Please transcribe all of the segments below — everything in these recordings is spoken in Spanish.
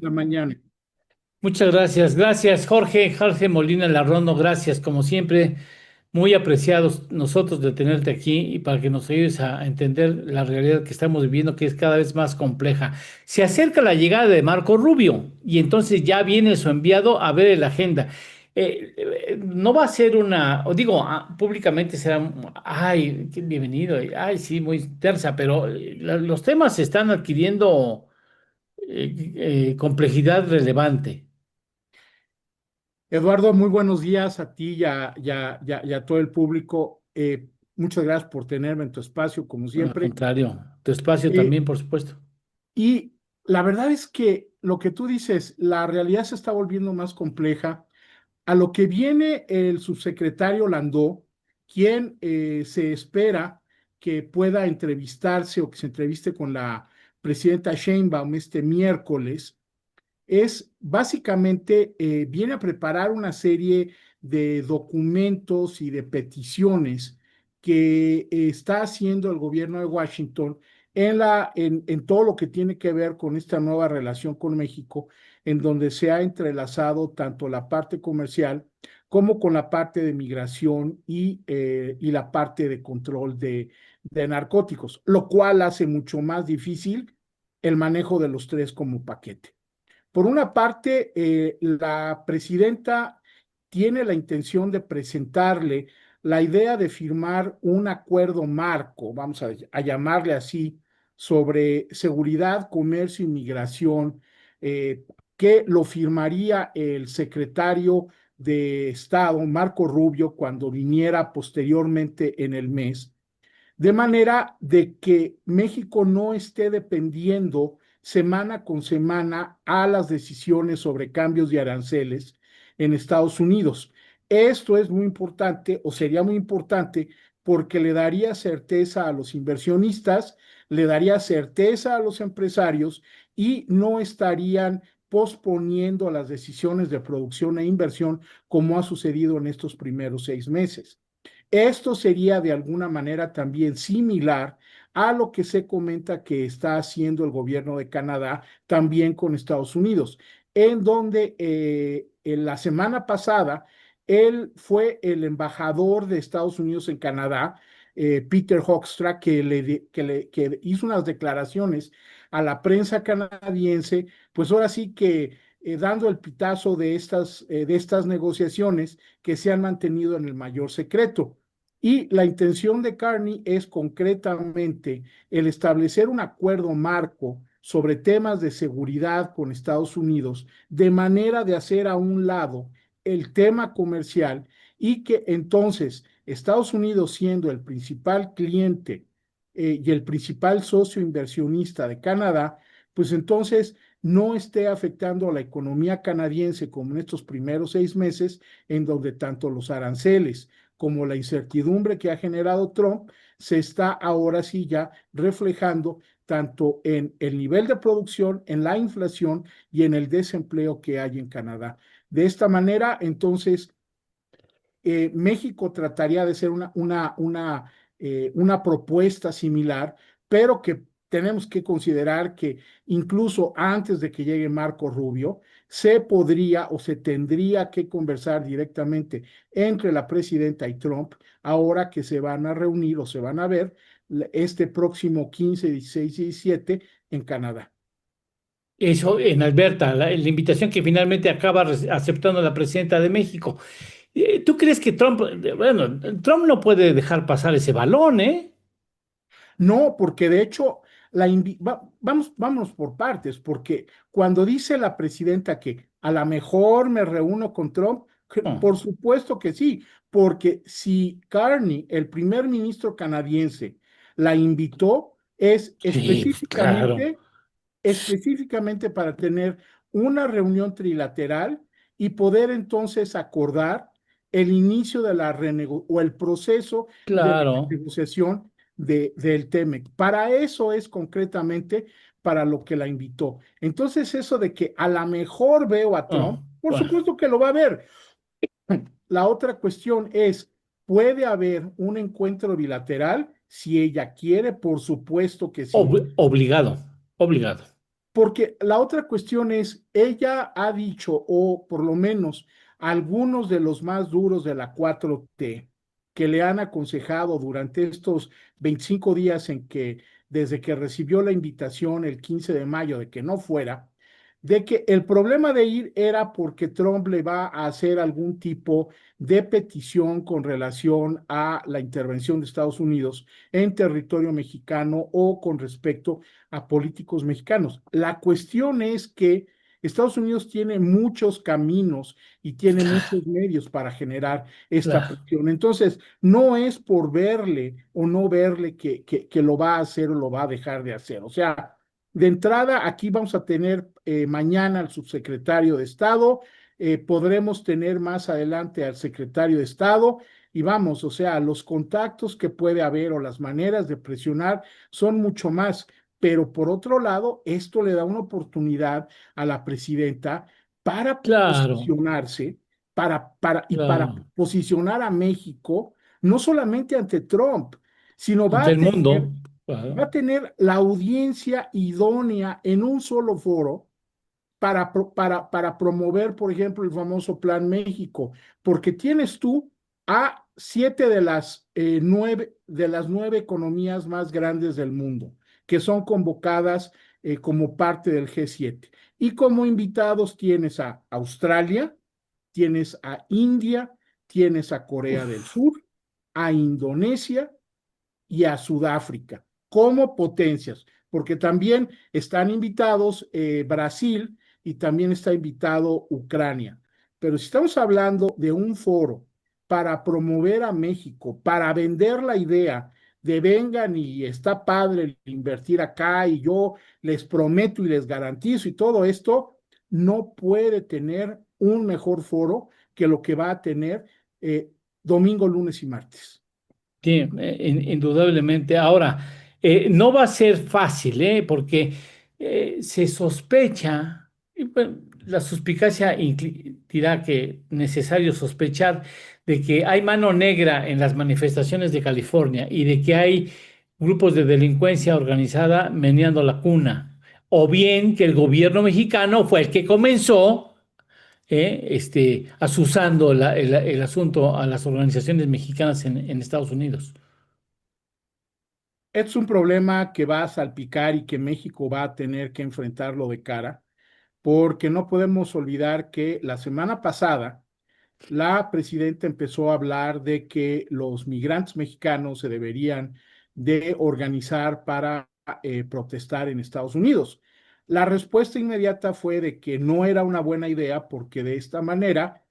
la mañana. Muchas gracias. Gracias, Jorge. Jorge Molina Larrondo, gracias. Como siempre, muy apreciados nosotros de tenerte aquí y para que nos ayudes a entender la realidad que estamos viviendo, que es cada vez más compleja. Se acerca la llegada de Marco Rubio y entonces ya viene su enviado a ver la agenda. No va a ser o digo, públicamente será, ay, qué bienvenido, ay, sí, muy tersa, pero los temas están adquiriendo complejidad relevante. Eduardo, muy buenos días a ti y a todo el público. Muchas gracias por tenerme en tu espacio, como Al siempre. contrario, tu espacio Eh, también, por supuesto. y la verdad es que lo que tú dices, la realidad se está volviendo más compleja. A lo que viene el subsecretario Landó, quien se espera que pueda entrevistarse o que se entreviste con la presidenta Sheinbaum este miércoles, es básicamente, viene a preparar una serie de documentos y de peticiones que está haciendo el gobierno de Washington en todo lo que tiene que ver con esta nueva relación con México, en donde se ha entrelazado tanto la parte comercial como con la parte de migración y la parte de control de narcóticos, lo cual hace mucho más difícil el manejo de los tres como paquete. Por una parte, la presidenta tiene la intención de presentarle la idea de firmar un acuerdo marco, vamos a llamarle así, sobre seguridad, comercio y migración, eh, que lo firmaría el secretario de Estado, Marco Rubio, cuando viniera posteriormente en el mes, de manera de que México no esté dependiendo semana con semana a las decisiones sobre cambios de aranceles en Estados Unidos. Esto es muy importante o sería muy importante porque le daría certeza a los inversionistas, le daría certeza a los empresarios y no estarían posponiendo las decisiones de producción e inversión como ha sucedido en estos primeros 6 meses. Esto sería de alguna manera también similar a lo que se comenta que está haciendo el gobierno de Canadá también con Estados Unidos, en donde en la semana pasada él fue el embajador de Estados Unidos en Canadá, Peter Hoekstra, que hizo unas declaraciones a la prensa canadiense, pues ahora sí que dando el pitazo de estas negociaciones que se han mantenido en el mayor secreto. Y la intención de Carney es concretamente el establecer un acuerdo marco sobre temas de seguridad con Estados Unidos, de manera de hacer a un lado el tema comercial y que entonces Estados Unidos, siendo el principal cliente y el principal socio inversionista de Canadá, pues entonces no esté afectando a la economía canadiense como en estos primeros 6 meses, en donde tanto los aranceles como la incertidumbre que ha generado Trump se está ahora sí ya reflejando tanto en el nivel de producción, en la inflación y en el desempleo que hay en Canadá. De esta manera, entonces, México trataría de ser una propuesta similar, pero que tenemos que considerar que incluso antes de que llegue Marco Rubio, se podría o se tendría que conversar directamente entre la presidenta y Trump, ahora que se van a reunir o se van a ver este próximo 15, 16 y 17 en Canadá. Eso en Alberta, la invitación que finalmente acaba aceptando la presidenta de México. ¿Tú crees que Trump, bueno, Trump no puede dejar pasar ese balón, ¿eh? No, porque de hecho, vámonos por partes, porque cuando dice la presidenta que a lo mejor me reúno con Trump, Oh, por supuesto que sí, porque si Carney, el primer ministro canadiense, la invitó, es sí, pues, claro, específicamente para tener una reunión trilateral y poder entonces acordar el inicio de o el proceso de claro. renegociación del TEMEC. Para eso es concretamente para lo que la invitó. Entonces, eso de que a lo mejor veo a Oh, Trump, por bueno, supuesto que lo va a ver. La otra cuestión es, ¿puede haber un encuentro bilateral? Si ella quiere, por supuesto que sí. obligado, obligado. Porque la otra cuestión es, ella ha dicho, o por lo menos algunos de los más duros de la 4T, que le han aconsejado durante estos 25 días en que, desde que recibió la invitación el 15 de mayo de que no fuera, de que el problema de ir era porque Trump le va a hacer algún tipo de petición con relación a la intervención de Estados Unidos en territorio mexicano o con respecto a políticos mexicanos. La cuestión es que Estados Unidos tiene muchos caminos y tiene Claro, muchos medios para generar esta claro, presión. Entonces, no es por verle o no verle que lo va a hacer o lo va a dejar de hacer. O sea, de entrada, aquí vamos a tener mañana al subsecretario de Estado, podremos tener más adelante al secretario de Estado y vamos, o sea, los contactos que puede haber o las maneras de presionar son mucho más. Pero por otro lado, esto le da una oportunidad a la presidenta para claro, posicionarse, para claro. posicionar a México, no solamente ante Trump, sino Ante el mundo, va claro. a tener la audiencia idónea en un solo foro para promover, por ejemplo, el famoso Plan México, porque tienes tú a 7 de las 9 economías más grandes del mundo, que son convocadas como parte del G7. Y como invitados tienes a Australia, tienes a India, tienes a Corea del Uf, Sur, a Indonesia y a Sudáfrica como potencias, porque también están invitados Brasil y también está invitado Ucrania. Pero si estamos hablando de un foro para promover a México, para vender la idea de vengan y está padre invertir acá y yo les prometo y les garantizo y todo esto, no puede tener un mejor foro que lo que va a tener domingo, lunes y martes. sí, indudablemente. Ahora, no va a ser fácil, porque se sospecha, y, bueno, la suspicacia dirá que necesario sospechar de que hay mano negra en las manifestaciones de California y de que hay grupos de delincuencia organizada meneando la cuna, o bien que el gobierno mexicano fue el que comenzó asusando el asunto a las organizaciones mexicanas en Estados Unidos. Es un problema que va a salpicar y que México va a tener que enfrentarlo de cara, porque no podemos olvidar que la semana pasada la presidenta empezó a hablar de que los migrantes mexicanos se deberían de organizar para protestar en Estados Unidos. La respuesta inmediata fue de que no era una buena idea porque de esta manera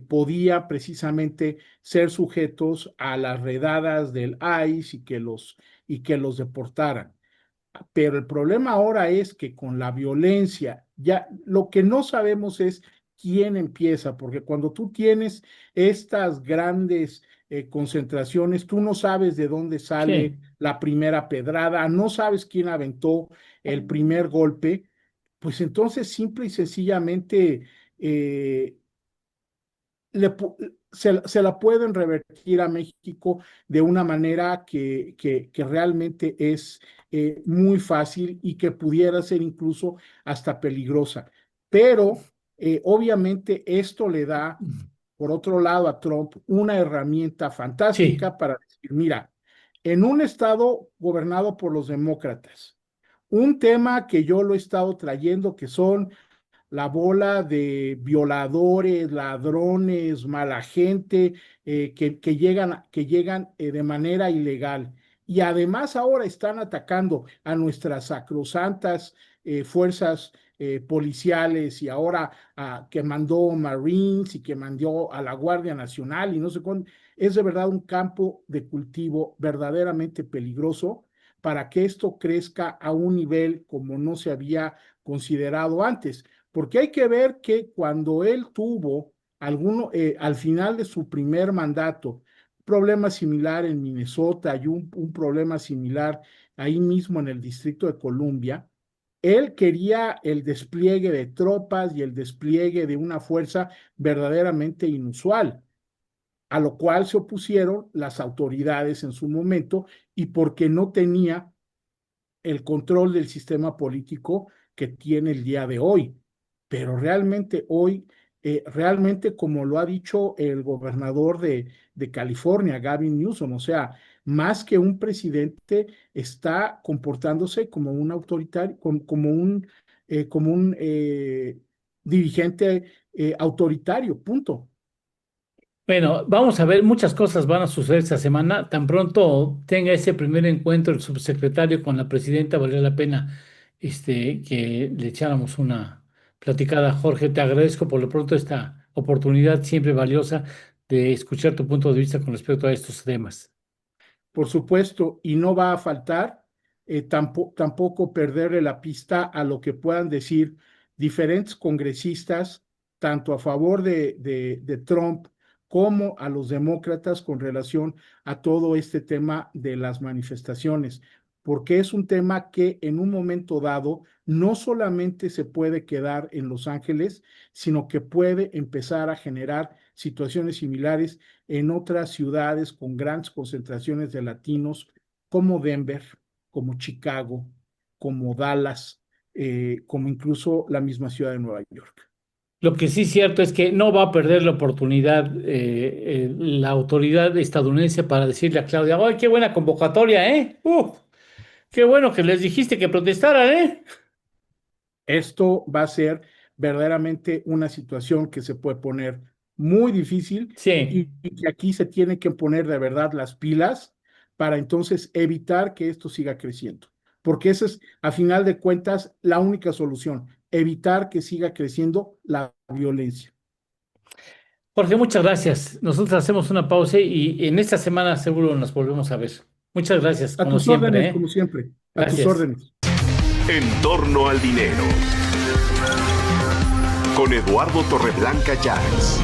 podía precisamente ser sujetos a las redadas del ICE y que los deportaran. Pero el problema ahora es que con la violencia, ya lo que no sabemos es quién empieza, porque cuando tú tienes estas grandes concentraciones, tú no sabes de dónde sale Sí, la primera pedrada, no sabes quién aventó el primer golpe, pues entonces simple y sencillamente eh, se la pueden revertir a México de una manera que realmente es muy fácil y que pudiera ser incluso hasta peligrosa. Pero obviamente esto le da, por otro lado, a Trump una herramienta sí, fantástica para decir, mira, en un estado gobernado por los demócratas, un tema que yo lo he estado trayendo, que son la bola de violadores, ladrones, mala gente que llegan de manera ilegal. Y además ahora están atacando a nuestras sacrosantas fuerzas policiales y ahora que mandó Marines y que mandó a la Guardia Nacional y no sé cuándo. Es de verdad un campo de cultivo verdaderamente peligroso para que esto crezca a un nivel como no se había considerado antes. Porque hay que ver que cuando él tuvo al final de su primer mandato, un problema similar en Minnesota y un problema similar ahí mismo en el Distrito de Columbia, él quería el despliegue de tropas y el despliegue de una fuerza verdaderamente inusual, a lo cual se opusieron las autoridades en su momento y porque no tenía el control del sistema político que tiene el día de hoy. Pero realmente hoy, realmente como lo ha dicho el gobernador de California, Gavin Newsom, o sea, más que un presidente, está comportándose como un autoritario, como un dirigente autoritario, punto. Bueno, vamos a ver, muchas cosas van a suceder esta semana. Tan pronto tenga ese primer encuentro el subsecretario con la presidenta, valdría la pena que le echáramos una platicada. Jorge, te agradezco por lo pronto esta oportunidad siempre valiosa de escuchar tu punto de vista con respecto a estos temas. Por supuesto, y no va a faltar tampoco perderle la pista a lo que puedan decir diferentes congresistas, tanto a favor de Trump como a los demócratas con relación a todo este tema de las manifestaciones, porque es un tema que en un momento dado no solamente se puede quedar en Los Ángeles, sino que puede empezar a generar situaciones similares en otras ciudades con grandes concentraciones de latinos, como Denver, como Chicago, como Dallas, como incluso la misma ciudad de Nueva York. Lo que sí es cierto es que no va a perder la oportunidad la autoridad estadounidense para decirle a Claudia, ¡ay, qué buena convocatoria, eh! ¡Uf! ¡Qué bueno que les dijiste que protestaran, eh! Esto va a ser verdaderamente una situación que se puede poner muy difícil Sí. y que aquí se tienen que poner de verdad las pilas para entonces evitar que esto siga creciendo. Porque esa es, a final de cuentas, la única solución, evitar que siga creciendo la violencia. Jorge, muchas gracias. Nosotros hacemos una pausa y en esta semana seguro nos volvemos a ver. Muchas gracias, A como tus siempre, órdenes, ¿eh? como siempre, a tus Gracias. órdenes. En torno al dinero. Con Eduardo Torreblanca Llanes.